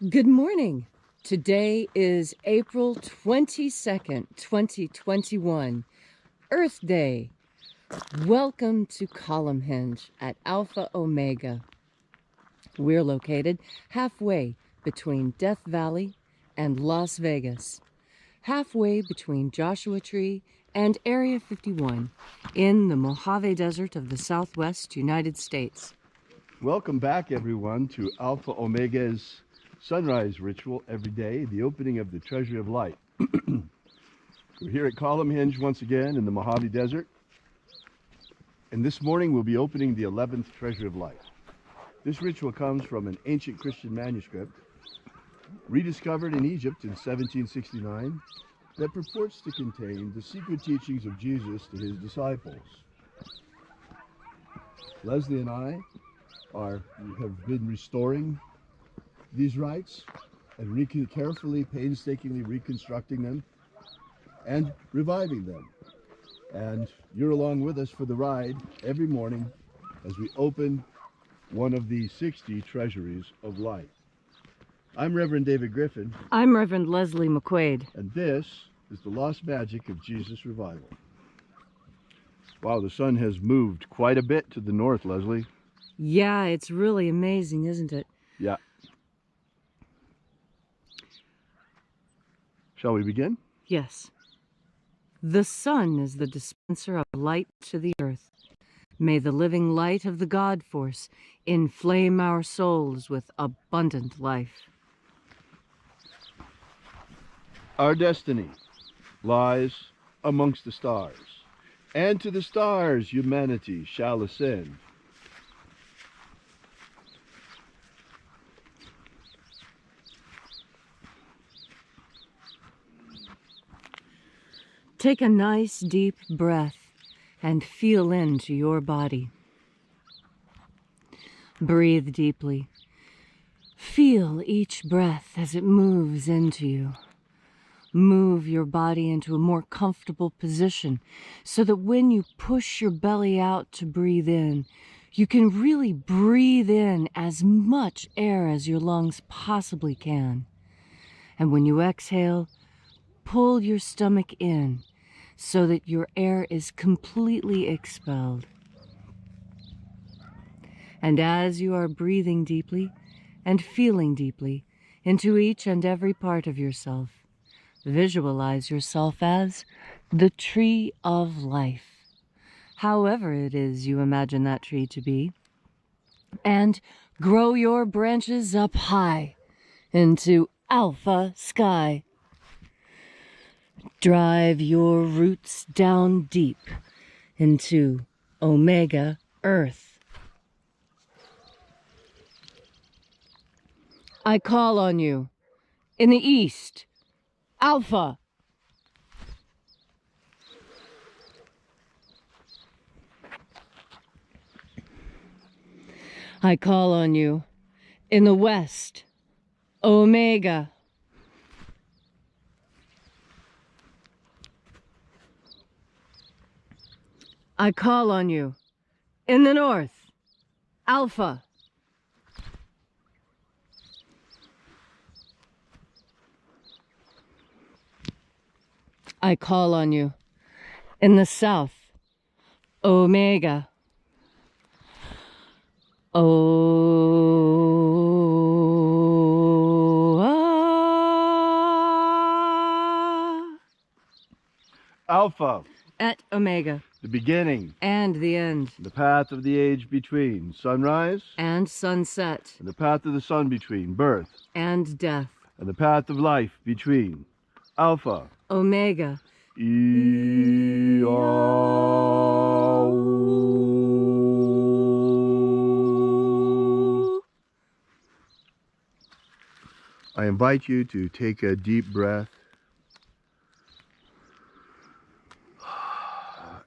Good morning. Today is April 22nd, 2021, Earth Day. Welcome to Column Hinge at Alpha Omega. We're located halfway between Death Valley and Las Vegas, halfway between Joshua Tree and Area 51 in the Mojave Desert of the Southwest United States. Welcome back, everyone, to Alpha Omega's sunrise ritual every day, the opening of the Treasury of Light. We're here at Column Hinge once again in the Mojave Desert, and this morning we'll be opening the 11th Treasury of Light. This ritual comes from an ancient Christian manuscript rediscovered in Egypt in 1769 that purports to contain the secret teachings of Jesus to his disciples. Leslie and I have been restoring these rites and carefully, painstakingly reconstructing them and reviving them. And you're along with us for the ride every morning as we open one of the 60 treasuries of light. I'm Reverend David Griffin. I'm Reverend Leslie McQuaid. And this is the lost magic of Jesus Revival. Wow, the sun has moved quite a bit to the north, Leslie. Yeah, it's really amazing, isn't it? Yeah. Shall we begin? Yes. The sun is the dispenser of light to the earth. May the living light of the God Force inflame our souls with abundant life. Our destiny lies amongst the stars, and to the stars humanity shall ascend. Take a nice deep breath and feel into your body. Breathe deeply. Feel each breath as it moves into you. Move your body into a more comfortable position so that when you push your belly out to breathe in, you can really breathe in as much air as your lungs possibly can. And when you exhale, pull your stomach in so that your air is completely expelled. And as you are breathing deeply and feeling deeply into each and every part of yourself, visualize yourself as the tree of life, however it is you imagine that tree to be, and grow your branches up high into alpha sky. Drive your roots down deep into Omega Earth. I call on you in the east, Alpha. I call on you in the west, Omega. I call on you in the north, Alpha. I call on you in the south, Omega. Alpha. At Omega. The beginning. And the end. The path of the age between sunrise. And sunset. And the path of the sun between birth. And death. And the path of life between Alpha. Omega. I invite you to take a deep breath,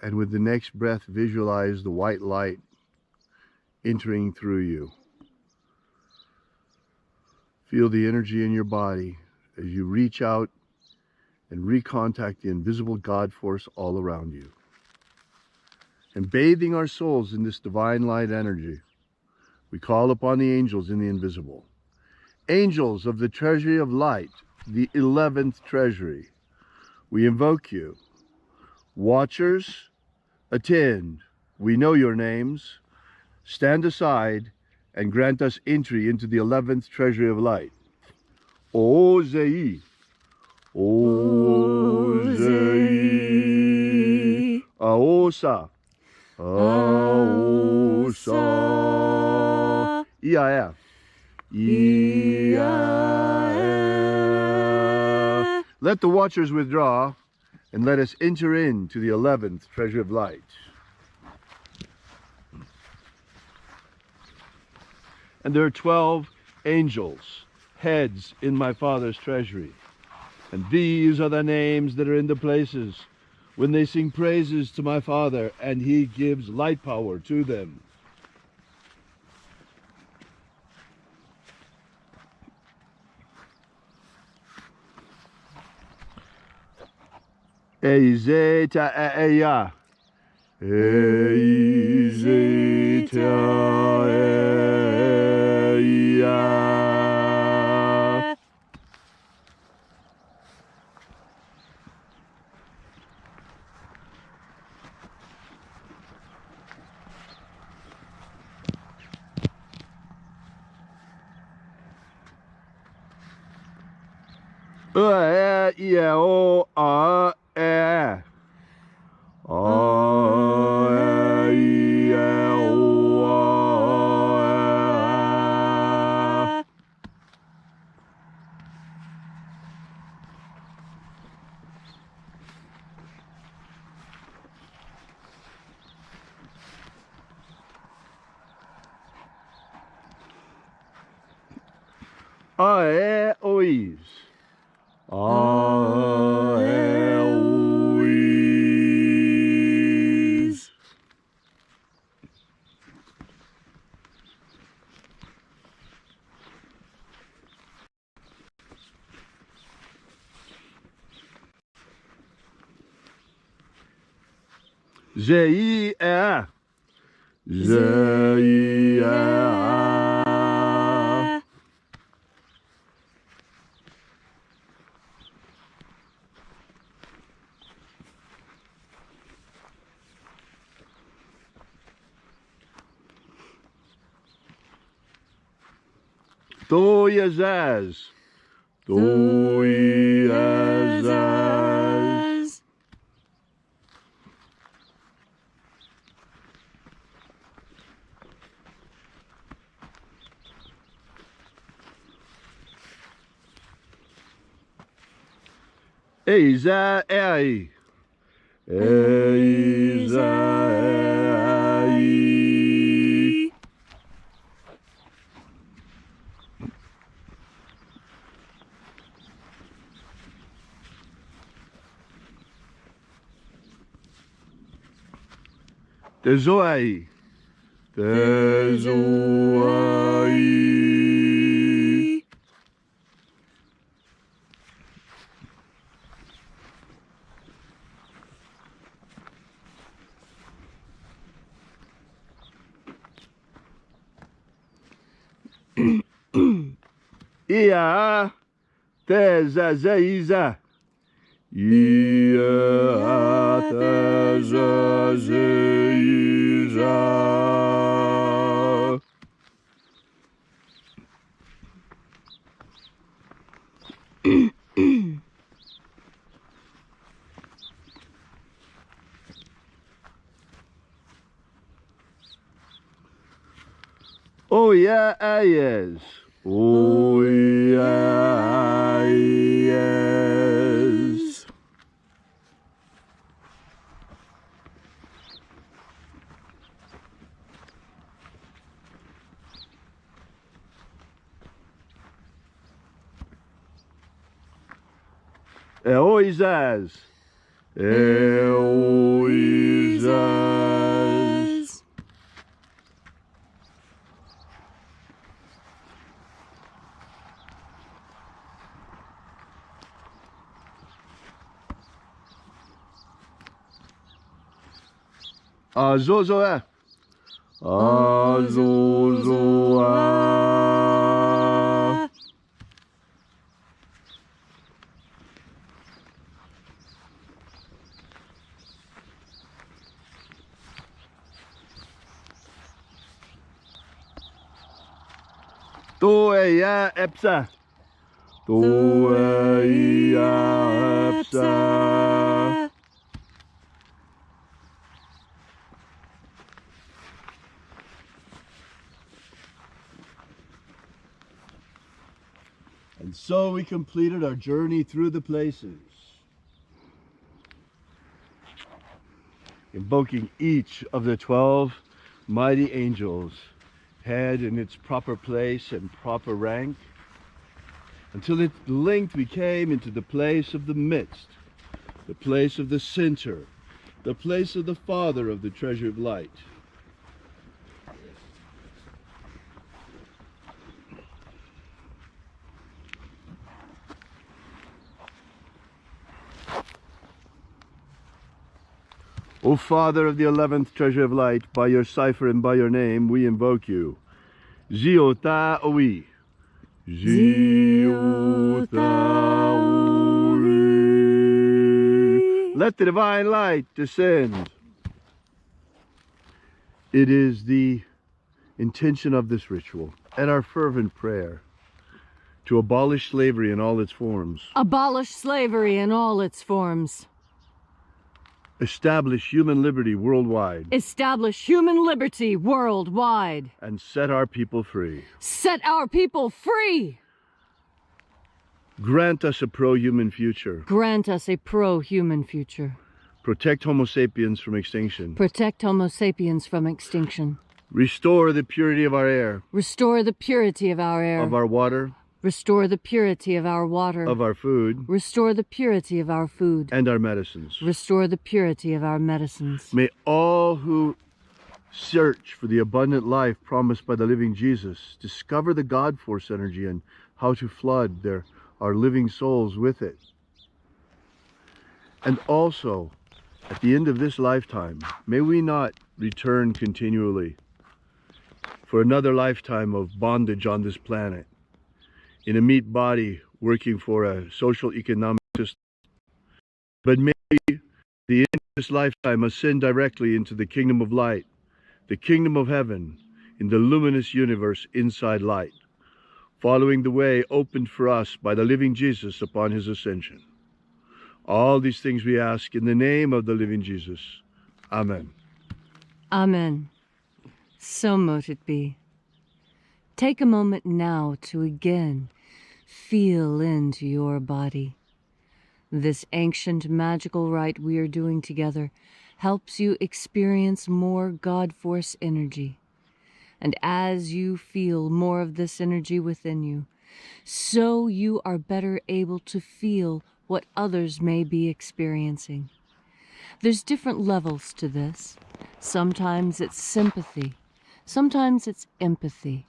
and with the next breath visualize the white light entering through you. Feel the energy in your body as you reach out and recontact the invisible God force all around you. And bathing our souls in this divine light energy, we call upon the angels in the invisible. Angels of the Treasury of Light, the 11th Treasury, we invoke you. Watchers, attend. We know your names. Stand aside and grant us entry into the 11th Treasury of Light. Ozei. Ozei. Aosa. Aosa. Iaea. Iaea. Let the watchers withdraw and let us enter into the 11th Treasury of Light. And there are 12 angels, heads in my Father's treasury. And these are the names that are in the places when they sing praises to my Father, and he gives light power to them. Eizeta eya. Eizeta eya. O a e. Ois. Ois. Zeia. Zeia. Toyazaz. Toyazaz. Eiza ei. Eiza ei. Tezoai. Tezoai. Ia. Tezazeiza. Ia. Tezazeiza. Oh yeah, yes. Oh yeah, yes. Eoizaz. Eoizaz. Azozoa. Azozoa. Toeia epsa. Toeia epsa. And so we completed our journey through the places, invoking each of the 12 mighty angels, head in its proper place and proper rank, until at length we came into the place of the midst, the place of the center, the place of the Father of the Treasury of Light. O Father of the 11th Treasure of Light, by your cipher and by your name, we invoke you. Ziota Owi. Ziota Owi. Let the divine light descend. It is the intention of this ritual and our fervent prayer to abolish slavery in all its forms. Abolish slavery in all its forms. Establish human liberty worldwide. Establish human liberty worldwide. And set our people free. Set our people free! Grant us a pro-human future. Grant us a pro-human future. Protect Homo sapiens from extinction. Protect Homo sapiens from extinction. Restore the purity of our air. Restore the purity of our air. Of our water. Restore the purity of our water. Of our food. Restore the purity of our food. And our medicines. Restore the purity of our medicines. May all who search for the abundant life promised by the living Jesus discover the God force energy and how to flood our living souls with it. And also, at the end of this lifetime, may we not return continually for another lifetime of bondage on this planet, in a meat body working for a social economic system, but may the end of this lifetime ascend directly into the kingdom of light, the kingdom of heaven, in the luminous universe inside light, following the way opened for us by the living Jesus upon his ascension. All these things we ask in the name of the living Jesus. Amen. Amen. So mote it be. Take a moment now to again feel into your body. This ancient magical rite we are doing together helps you experience more God force energy. And as you feel more of this energy within you, so you are better able to feel what others may be experiencing. There's different levels to this. Sometimes it's sympathy. Sometimes it's empathy.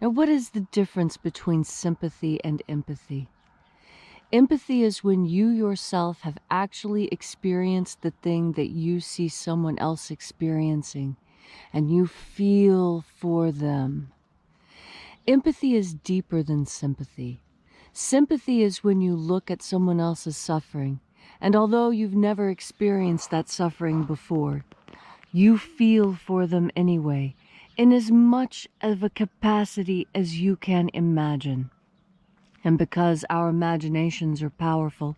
Now, what is the difference between sympathy and empathy? Empathy is when you yourself have actually experienced the thing that you see someone else experiencing, and you feel for them. Empathy is deeper than sympathy. Sympathy is when you look at someone else's suffering, and although you've never experienced that suffering before, you feel for them anyway, in as much of a capacity as you can imagine. And because our imaginations are powerful,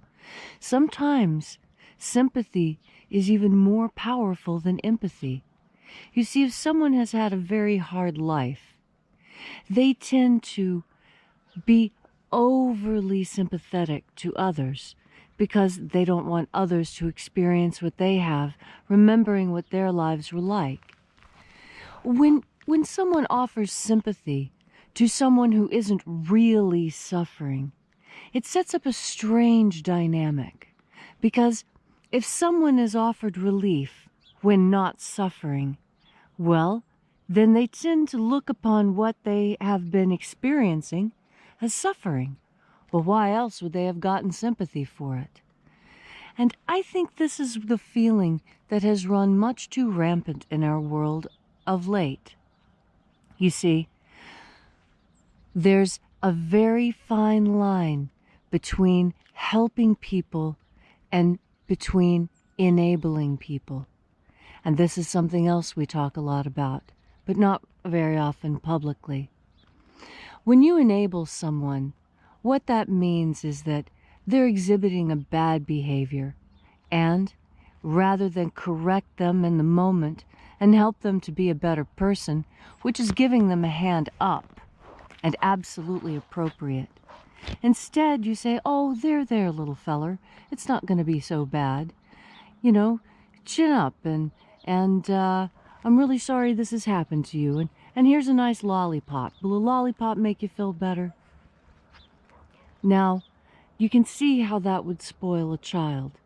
sometimes sympathy is even more powerful than empathy. You see, if someone has had a very hard life, they tend to be overly sympathetic to others because they don't want others to experience what they have, remembering what their lives were like. When someone offers sympathy to someone who isn't really suffering, it sets up a strange dynamic, because if someone is offered relief when not suffering, well, then they tend to look upon what they have been experiencing as suffering. Well, why else would they have gotten sympathy for it? And I think this is the feeling that has run much too rampant in our world of late. You see, there's a very fine line between helping people and between enabling people. And this is something else we talk a lot about, but not very often publicly. When you enable someone, what that means is that they're exhibiting a bad behavior, and rather than correct them in the moment and help them to be a better person, which is giving them a hand up and absolutely appropriate, instead you say, "Oh, there, little feller. It's not going to be so bad. You know, chin up, and I'm really sorry this has happened to you, and here's a nice lollipop. Will a lollipop make you feel better?" Now, you can see how that would spoil a child,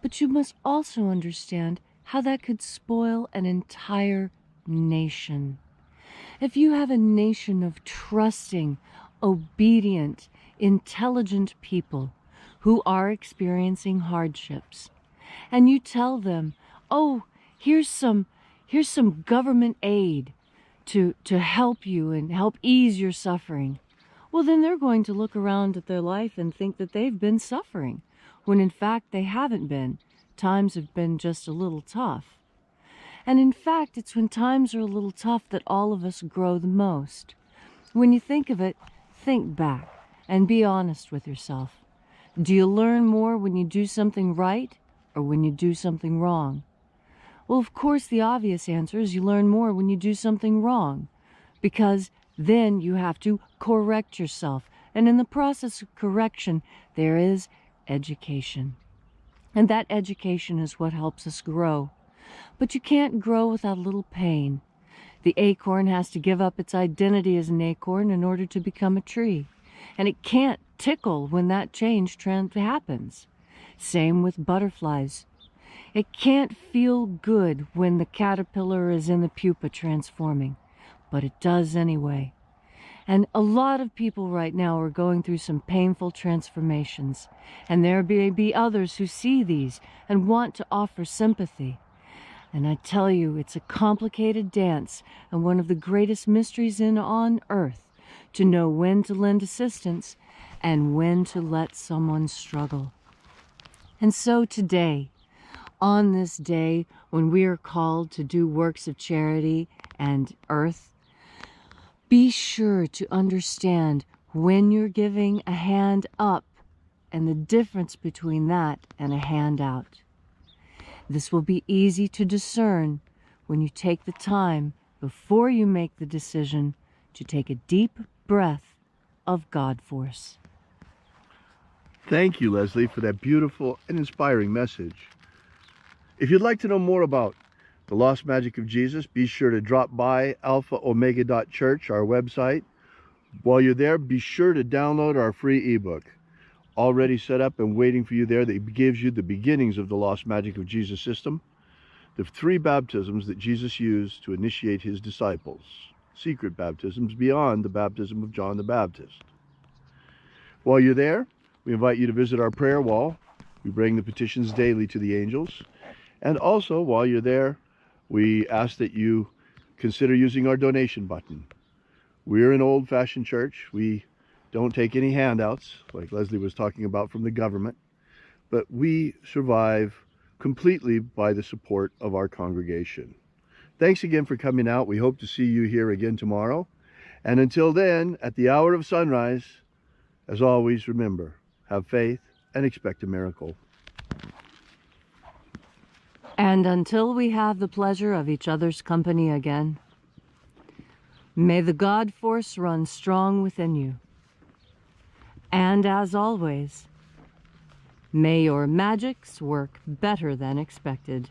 but you must also understand how that could spoil an entire nation. If you have a nation of trusting, obedient, intelligent people who are experiencing hardships, and you tell them, "Oh, here's some government aid to help you and help ease your suffering," well, then they're going to look around at their life and think that they've been suffering, when in fact they haven't been. Times have been just a little tough. And in fact, it's when times are a little tough that all of us grow the most. When you think of it, think back and be honest with yourself. Do you learn more when you do something right or when you do something wrong? Well, of course, the obvious answer is you learn more when you do something wrong, because then you have to correct yourself. And in the process of correction, there is education. And that education is what helps us grow. But you can't grow without a little pain. The acorn has to give up its identity as an acorn in order to become a tree. And it can't tickle when that change happens. Same with butterflies. It can't feel good when the caterpillar is in the pupa transforming, but it does anyway. And a lot of people right now are going through some painful transformations, and there may be others who see these and want to offer sympathy. And I tell you, it's a complicated dance and one of the greatest mysteries on earth, to know when to lend assistance and when to let someone struggle. And so today, on this day when we are called to do works of charity and earth, be sure to understand when you're giving a hand up and the difference between that and a hand out. This will be easy to discern when you take the time before you make the decision to take a deep breath of God force. Thank you, Leslie, for that beautiful and inspiring message. If you'd like to know more about the Lost Magic of Jesus, be sure to drop by alphaomega.church, our website. While you're there, be sure to download our free ebook, already set up and waiting for you there, that gives you the beginnings of the Lost Magic of Jesus system, the 3 baptisms that Jesus used to initiate his disciples, secret baptisms beyond the baptism of John the Baptist. While you're there, we invite you to visit our prayer wall. We bring the petitions daily to the angels. And also, while you're there, we ask that you consider using our donation button. We're an old-fashioned church. We don't take any handouts, like Leslie was talking about, from the government, but we survive completely by the support of our congregation. Thanks again for coming out. We hope to see you here again tomorrow. And until then, at the hour of sunrise, as always, remember, have faith and expect a miracle. And until we have the pleasure of each other's company again, may the God force run strong within you. And as always, may your magics work better than expected.